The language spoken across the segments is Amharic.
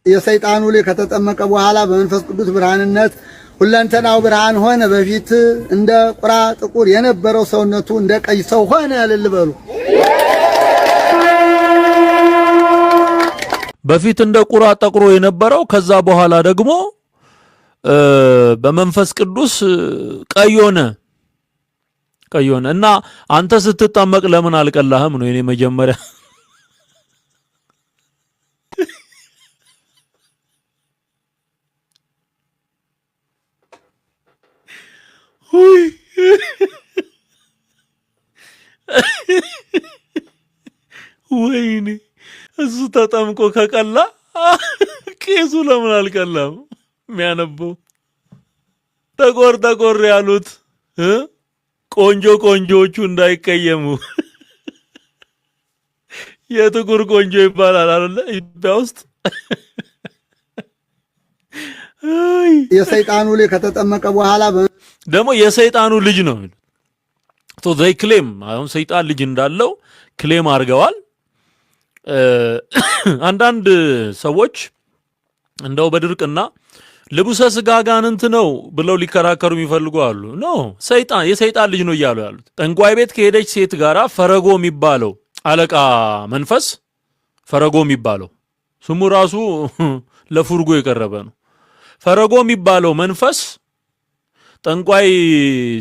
የሰይጣኑ ልጅ ከተጠመቀ በኋላ በመንፈስ ቅዱስ ብርሃንነት ሁለንተናው ብርሃን ሆነ። በፊት እንደ ቁራ ጥቁር የነበረው ሰውነቱ እንደ ቀይ ሰው ሆነ። ያልልበሉ በፊት እንደ ቁራ ጠቁሮ የነበረው ከዛ በኋላ ደግሞ በመንፈስ ቅዱስ ቀይ ሆነ እና አንተ ስትጠመቅ ለምን አልቀላህም ነው የኔ መጀመሪያ። ወይኔ እሱ ተጠምቆ ከቀላ ቄሱ ለምን አልቀላም? የሚያነበው ተቆር ያሉት ቆንጆቹ እንዳይቀየሙ የጥቁር ቆንጆ ይባላል አይደል ኢትዮጵያ ውስጥ። የሰይጣኑ ልጅ ከተጠመቀ በኋላ ደግሞ የሰይጣኑ ልጅ ነው ቶ ዘይ ክሌም አሁን ሰይጣን ልጅ እንዳለው ክሌም አድርገዋል። አንዳንድ ሰዎች እንደው በድርቅና ልቡሰ ስጋ ጋንንት ነው ብለው ሊከራከሩ የሚፈልጉ አሉ። ኖ የሰይጣን ልጅ ነው እያሉ ያሉት። ጠንቋይ ቤት ከሄደች ሴት ጋራ ፈረጎ የሚባለው አለቃ መንፈስ ፈረጎ የሚባለው ስሙ ራሱ ለፉርጎ የቀረበ ነው። ፈረጎ የሚባለው መንፈስ ጠንቋይ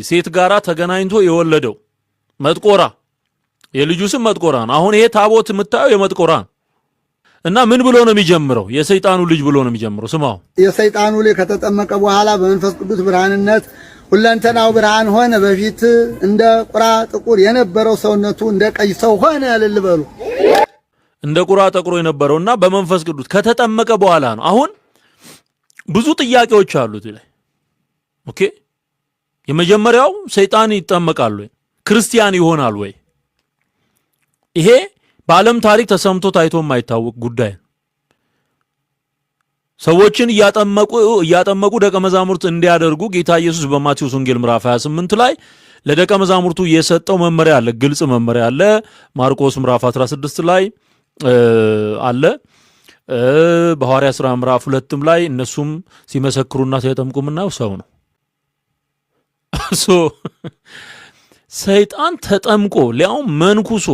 ሴት ጋራ ተገናኝቶ የወለደው መጥቆራ፣ የልጁ ስም መጥቆራ ነው። አሁን ይሄ ታቦት የምታየው የመጥቆራ ነው። እና ምን ብሎ ነው የሚጀምረው? የሰይጣኑ ልጅ ብሎ ነው የሚጀምረው። ስማው፣ የሰይጣኑ ልጅ ከተጠመቀ በኋላ በመንፈስ ቅዱስ ብርሃንነት ሁለንተናው ብርሃን ሆነ። በፊት እንደ ቁራ ጥቁር የነበረው ሰውነቱ እንደ ቀይ ሰው ሆነ። ያልልበሉ እንደ ቁራ ጥቁር የነበረውና በመንፈስ ቅዱስ ከተጠመቀ በኋላ ነው። አሁን ብዙ ጥያቄዎች አሉት ላይ። ኦኬ፣ የመጀመሪያው ሰይጣን ይጠመቃል ወይ? ክርስቲያን ይሆናል ወይ? ይሄ በዓለም ታሪክ ተሰምቶ ታይቶ የማይታወቅ ጉዳይ። ሰዎችን እያጠመቁ ደቀ መዛሙርት እንዲያደርጉ ጌታ ኢየሱስ በማቴዎስ ወንጌል ምዕራፍ 28 ላይ ለደቀ መዛሙርቱ የሰጠው መመሪያ አለ፣ ግልጽ መመሪያ አለ። ማርቆስ ምዕራፍ 16 ላይ አለ። በሐዋርያ ሥራ ምዕራፍ 2 ላይ እነሱም ሲመሰክሩና ሲያጠምቁ ምናየው ሰው ነው። ሰይጣን ተጠምቆ ሊያውም መንኩሶ፣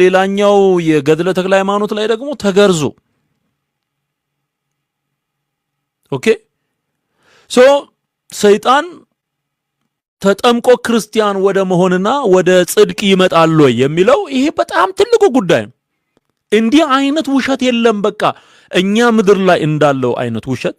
ሌላኛው የገድለ ተክለ ሃይማኖት ላይ ደግሞ ተገርዞ። ኦኬ ሰይጣን ተጠምቆ ክርስቲያን ወደ መሆንና ወደ ጽድቅ ይመጣል ወይ የሚለው ይሄ በጣም ትልቁ ጉዳይ ነው። እንዲህ አይነት ውሸት የለም። በቃ እኛ ምድር ላይ እንዳለው አይነት ውሸት